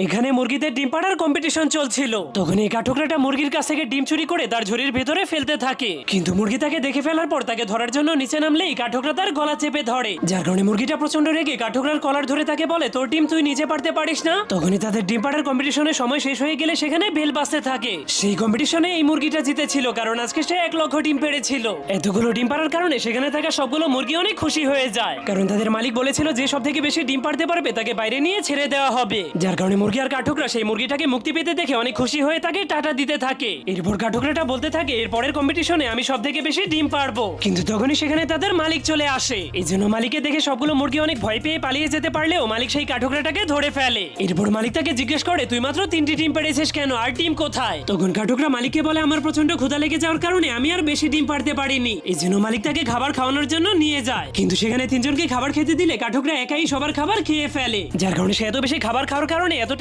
এখানে মুরগিদের ডিম পাড়ার কম্পিটিশন চলছিল। তখন এই কাঠঠোকরাটা মুরগির কাছ থেকে ডিম চুরি করে তার ঝুড়ির ভেতরে ফেলতে থাকে, কিন্তু মুরগি তাকে দেখে ফেলার পর তাকে ধরার জন্য নিচে নামলে এই কাঠঠোকরা তার গলা চেপে ধরে, যার কারণে মুরগিটা প্রচন্ড রেগে কাঠঠোকরার কলার ধরে তাকে বলে, তোর ডিম তুই নিজে পারতে পারিস না। তখনই তাদের ডিম পাড়ার কম্পিটিশনের সময় শেষ হয়ে গেলে সেখানে বেল বাজতে থাকে। সেই কম্পিটিশনে এই মুরগিটা জিতেছিল, কারণ আজকে সে 1 লক্ষ ডিম পেড়েছিল। এতগুলো ডিম পাড়ার কারণে সেখানে থাকা সবগুলো মুরগি অনেক খুশি হয়ে যায়, কারণ তাদের মালিক বলেছিল যে সব থেকে বেশি ডিম পাড়তে পারবে তাকে বাইরে নিয়ে ছেড়ে দেওয়া হবে। যার কারণে মুরগি আর কাঠঠোকরা সেই মুরগিটাকে মুক্তি পেতে দেখে অনেক খুশি হয়ে তাকে টাটা দিতে থাকে। এরপর কাঠঠোকরাটা বলতে থাকে, এর পরের কম্পিটিশনে আমি সব থেকে বেশি ডিম পারবো। কিন্তু তখনই সেখানে তাদের মালিক চলে আসে। এই জন্য মালিককে দেখে সবগুলো মুরগি অনেক ভয় পেয়ে পালিয়ে যেতে পারলেও মালিক সেই কাঠঠোকরাটাকে ধরে ফেলে। এরপর মালিক তাকে জিজ্ঞেস করে, তুই মাত্র 3টি ডিম পেড়েছিস কেন, আর ডিম কোথায়? তখন কাঠঠোকরা মালিককে বলে, আমার প্রচন্ড ক্ষুধা লেগে যাওয়ার কারণে আমি আর বেশি ডিম পারতে পারিনি। এই জন্য মালিক তাকে খাবার খাওয়ানোর জন্য নিয়ে যায়, কিন্তু সেখানে 3জনকে খাবার খেতে দিলে কাঠঠোকরা একাই সবার খাবার খেয়ে ফেলে। যার কারণে সে এত বেশি খাবার খাওয়ার কারণে এত